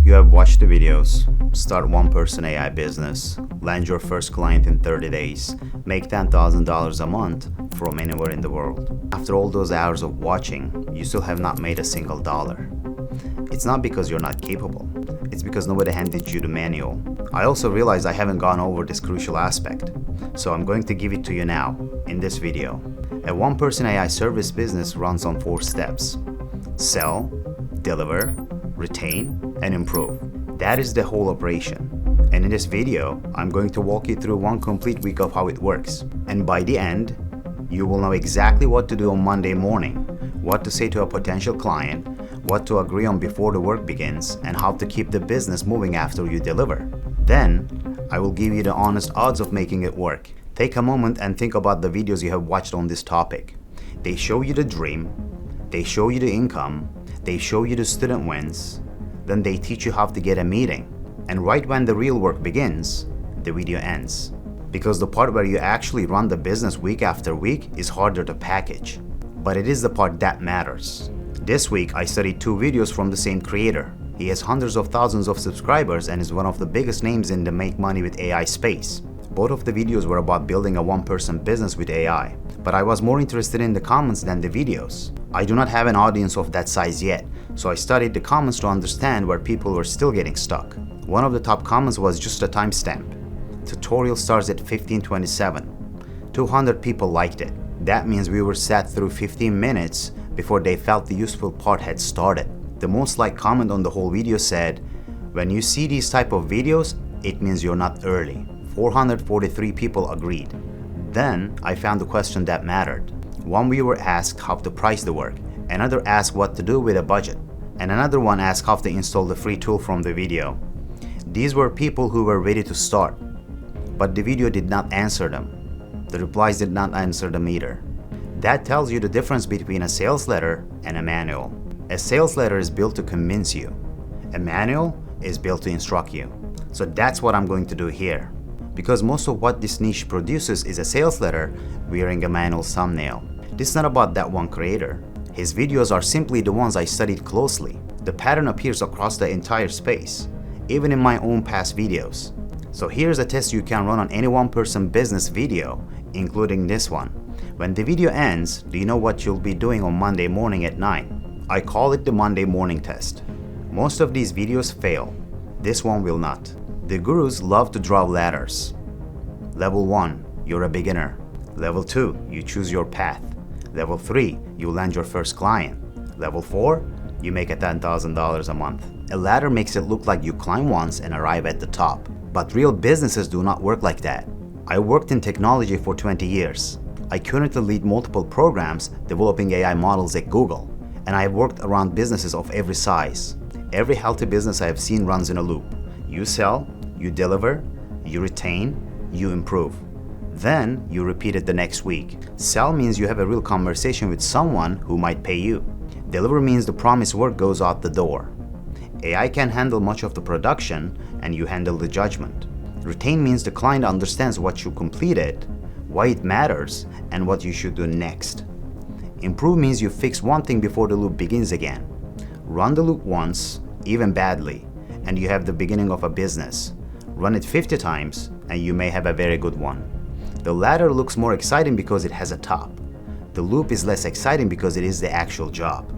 You have watched the videos, start one-person AI business, land your first client in 30 days, make $10,000 a month from anywhere in the world. After all those hours of watching, you still have not made a single dollar. It's not because you're not capable, it's because nobody handed you the manual. I also realized I haven't gone over this crucial aspect, so I'm going to give it to you now, in this video. A one-person AI service business runs on 4 steps: sell, deliver, retain, and improve. That is the whole operation. And in this video, I'm going to walk you through one complete week of how it works. And by the end, you will know exactly what to do on Monday morning, what to say to a potential client, what to agree on before the work begins, and how to keep the business moving after you deliver. Then, I will give you the honest odds of making it work. Take a moment and think about the videos you have watched on this topic. They show you the dream, they show you the income, they show you the student wins, then they teach you how to get a meeting. And right when the real work begins, the video ends. Because the part where you actually run the business week after week is harder to package. But it is the part that matters. This week, I studied 2 videos from the same creator. He has hundreds of thousands of subscribers and is one of the biggest names in the make money with AI space. Both of the videos were about building a one-person business with AI. But I was more interested in the comments than the videos. I do not have an audience of that size yet, so I studied the comments to understand where people were still getting stuck. One of the top comments was just a timestamp. Tutorial starts at 15:27. 200 people liked it. That means we were sat through 15 minutes before they felt the useful part had started. The most liked comment on the whole video said, "When you see these type of videos, it means you're not early." 443 people agreed. Then I found the question that mattered. One viewer asked how to price the work, another asked what to do with a budget, and another one asked how to install the free tool from the video. These were people who were ready to start, but the video did not answer them. The replies did not answer them either. That tells you the difference between a sales letter and a manual. A sales letter is built to convince you. A manual is built to instruct you. So that's what I'm going to do here. Because most of what this niche produces is a sales letter wearing a manual thumbnail. This is not about that one creator. His videos are simply the ones I studied closely. The pattern appears across the entire space, even in my own past videos. So here's a test you can run on any one-person business video, including this one. When the video ends, do you know what you'll be doing on Monday morning at 9? I call it the Monday morning test. Most of these videos fail. This one will not. The gurus love to draw ladders. Level 1, you're a beginner. Level 2, you choose your path. Level 3, you land your first client. Level 4, you make $10,000 a month. A ladder makes it look like you climb once and arrive at the top. But real businesses do not work like that. I worked in technology for 20 years. I currently lead multiple programs developing AI models at Google. And I have worked around businesses of every size. Every healthy business I have seen runs in a loop. You sell, you deliver, you retain, you improve. Then you repeat it the next week. Sell means you have a real conversation with someone who might pay you. Deliver means the promised work goes out the door. AI can handle much of the production and you handle the judgment. Retain means the client understands what you completed, why it matters, and what you should do next. Improve means you fix one thing before the loop begins again. Run the loop once, even badly, and you have the beginning of a business. Run it 50 times and you may have a very good one. The ladder looks more exciting because it has a top. The loop is less exciting because it is the actual job.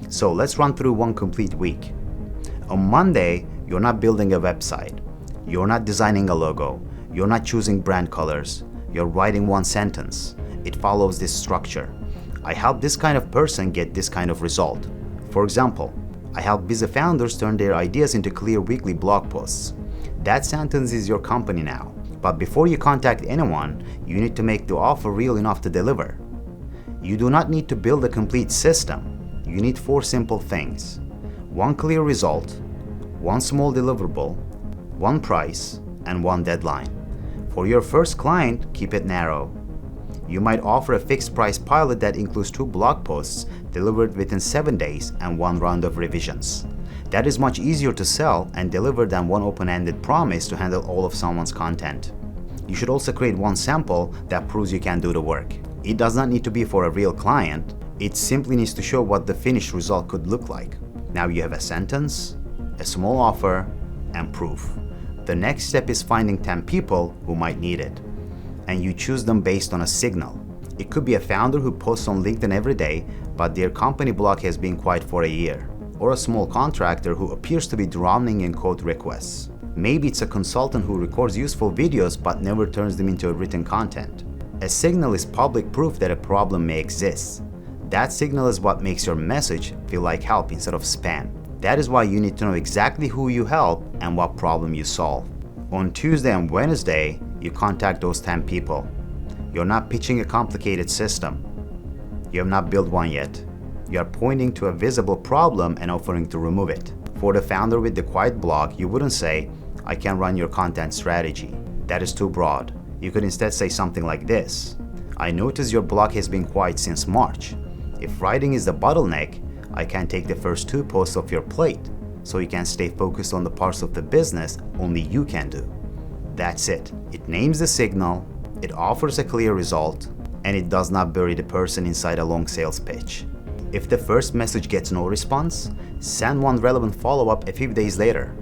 So let's run through one complete week. On Monday, you're not building a website. You're not designing a logo. You're not choosing brand colors. You're writing one sentence. It follows this structure. I help this kind of person get this kind of result. For example, I help busy founders turn their ideas into clear weekly blog posts. That sentence is your company now. But before you contact anyone, you need to make the offer real enough to deliver. You do not need to build a complete system. You need 4 simple things. 1 clear result, 1 small deliverable, 1 price, and 1 deadline. For your first client, keep it narrow. You might offer a fixed price pilot that includes 2 blog posts delivered within 7 days and 1 round of revisions. That is much easier to sell and deliver than 1 open-ended promise to handle all of someone's content. You should also create 1 sample that proves you can do the work. It does not need to be for a real client. It simply needs to show what the finished result could look like. Now you have a sentence, a small offer, and proof. The next step is finding 10 people who might need it, and you choose them based on a signal. It could be a founder who posts on LinkedIn every day, but their company blog has been quiet for a year, or a small contractor who appears to be drowning in code requests. Maybe it's a consultant who records useful videos but never turns them into written content. A signal is public proof that a problem may exist. That signal is what makes your message feel like help instead of spam. That is why you need to know exactly who you help and what problem you solve. On Tuesday and Wednesday, you contact those 10 people. You're not pitching a complicated system. You have not built one yet. You are pointing to a visible problem and offering to remove it. For the founder with the quiet blog, you wouldn't say, "I can run your content strategy." That is too broad. You could instead say something like this: "I notice your blog has been quiet since March. If writing is the bottleneck, I can take the first 2 posts off your plate so you can stay focused on the parts of the business only you can do." That's it. It names the signal, it offers a clear result, and it does not bury the person inside a long sales pitch. If the first message gets no response, send one relevant follow-up a few days later.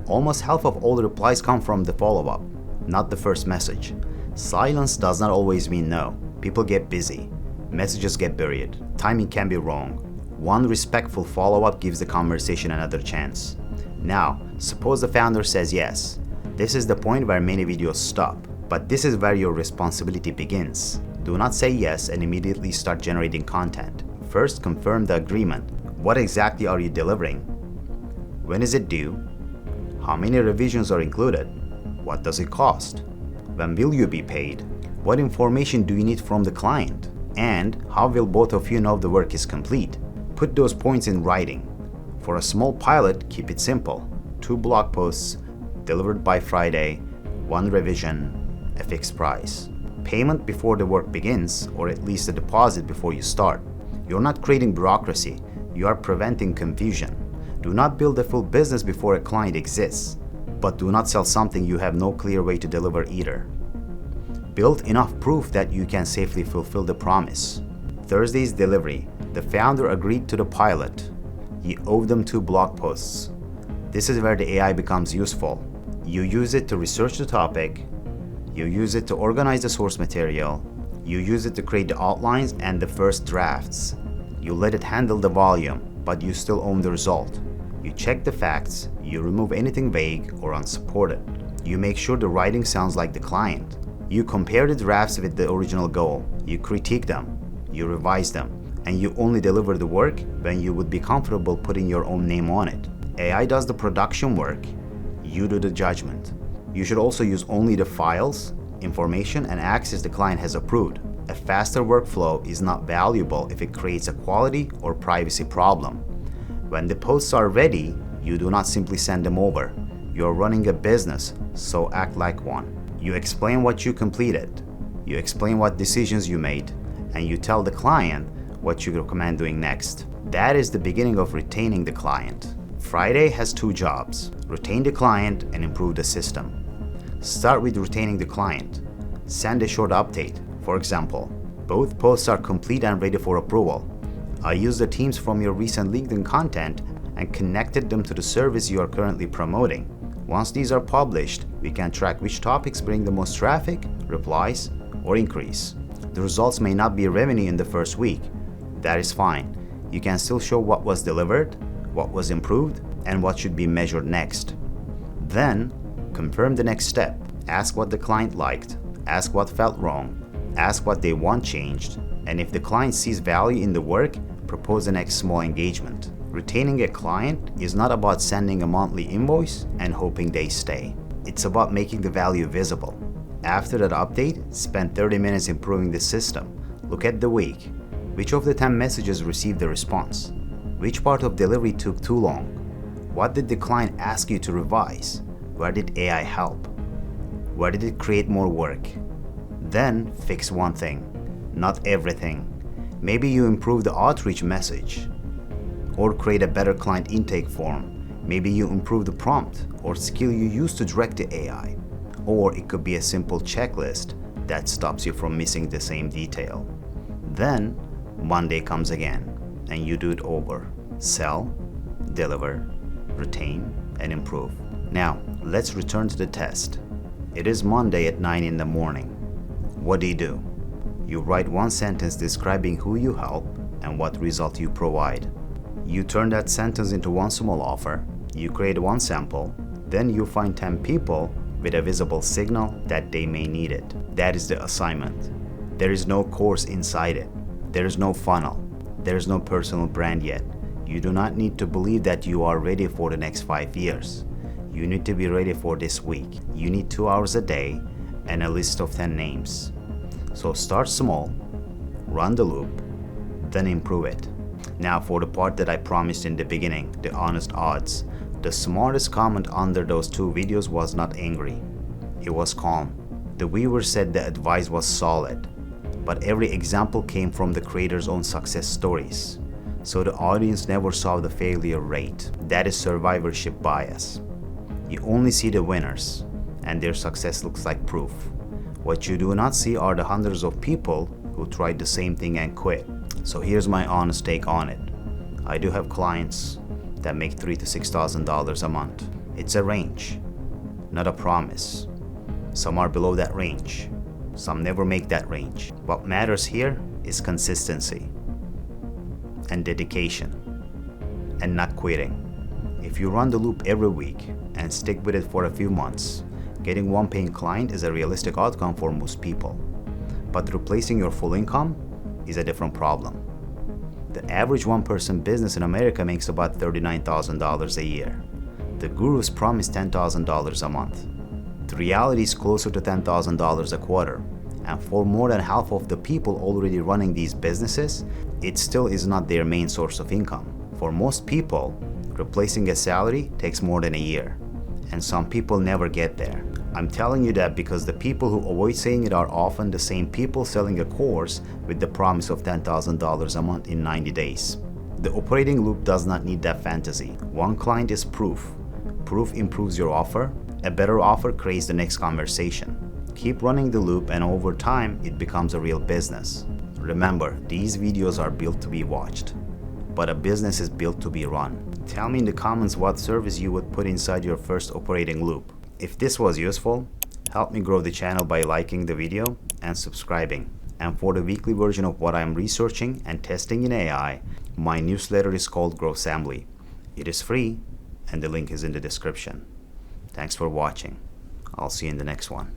Almost half of all the replies come from the follow-up, not the first message. Silence does not always mean no. People get busy. Messages get buried. Timing can be wrong. One respectful follow-up gives the conversation another chance. Now, suppose the founder says yes. This is the point where many videos stop, but this is where your responsibility begins. Do not say yes and immediately start generating content. First, confirm the agreement. What exactly are you delivering? When is it due? How many revisions are included? What does it cost? When will you be paid? What information do you need from the client? And how will both of you know the work is complete? Put those points in writing. For a small pilot, keep it simple. 2 blog posts, delivered by Friday, 1 revision, a fixed price. Payment before the work begins, or at least a deposit before you start. You're not creating bureaucracy, you are preventing confusion. Do not build a full business before a client exists, but do not sell something you have no clear way to deliver either. Build enough proof that you can safely fulfill the promise. Thursday's delivery. The founder agreed to the pilot. You owe them 2 blog posts. This is where the AI becomes useful. You use it to research the topic, you use it to organize the source material, you use it to create the outlines and the first drafts. You let it handle the volume, but you still own the result. You check the facts, you remove anything vague or unsupported. You make sure the writing sounds like the client. You compare the drafts with the original goal, you critique them, you revise them, and you only deliver the work when you would be comfortable putting your own name on it. AI does the production work, you do the judgment. You should also use only the files, information, and access the client has approved. A faster workflow is not valuable if it creates a quality or privacy problem. When the posts are ready, you do not simply send them over. You are running a business, so act like one. You explain what you completed, you explain what decisions you made, and you tell the client what you recommend doing next. That is the beginning of retaining the client. Friday has 2 jobs: retain the client and improve the system. Start with retaining the client. Send a short update. For example, both posts are complete and ready for approval. I used the themes from your recent LinkedIn content and connected them to the service you are currently promoting. Once these are published, we can track which topics bring the most traffic, replies, or increase. The results may not be revenue in the first week. That is fine. You can still show what was delivered, what was improved, and what should be measured next. Then, confirm the next step. Ask what the client liked, ask what felt wrong, ask what they want changed, and if the client sees value in the work, propose the next small engagement. Retaining a client is not about sending a monthly invoice and hoping they stay. It's about making the value visible. After that update, spend 30 minutes improving the system. Look at the week. Which of the 10 messages received a response? Which part of delivery took too long? What did the client ask you to revise? Where did AI help? Where did it create more work? Then fix one thing, not everything. Maybe you improve the outreach message, or create a better client intake form. Maybe you improve the prompt or skill you use to direct the AI. Or it could be a simple checklist that stops you from missing the same detail. Then Monday comes again and you do it over. Sell, deliver, retain, and improve. Now, let's return to the test. It is Monday at 9 in the morning. What do? You write one sentence describing who you help and what result you provide. You turn that sentence into one small offer, you create one sample, then you find 10 people with a visible signal that they may need it. That is the assignment. There is no course inside it. There is no funnel. There is no personal brand yet. You do not need to believe that you are ready for the next 5 years. You need to be ready for this week. You need 2 hours a day and a list of 10 names. So start small, run the loop, then improve it. Now for the part that I promised in the beginning, the honest odds. The smartest comment under those 2 videos was not angry. It was calm. The viewer said the advice was solid, but every example came from the creator's own success stories. So the audience never saw the failure rate. That is survivorship bias. You only see the winners, and their success looks like proof. What you do not see are the hundreds of people who tried the same thing and quit. So here's my honest take on it. I do have clients that make $3,000 to $6,000 a month. It's a range, not a promise. Some are below that range. Some never make that range. What matters here is consistency and dedication and not quitting. If you run the loop every week and stick with it for a few months, getting one paying client is a realistic outcome for most people. But replacing your full income is a different problem. The average one-person business in America makes about $39,000 a year. The gurus promise $10,000 a month. The reality is closer to $10,000 a quarter. And for more than half of the people already running these businesses, it still is not their main source of income. For most people, replacing a salary takes more than a year. And some people never get there. I'm telling you that because the people who avoid saying it are often the same people selling a course with the promise of $10,000 a month in 90 days. The operating loop does not need that fantasy. One client is proof. Proof improves your offer. A better offer creates the next conversation. Keep running the loop and over time, it becomes a real business. Remember, these videos are built to be watched, but a business is built to be run. Tell me in the comments what service you would put inside your first operating loop. If this was useful, help me grow the channel by liking the video and subscribing. And for the weekly version of what I'm researching and testing in AI, my newsletter is called Growsambly. It is free and the link is in the description. Thanks for watching. I'll see you in the next one.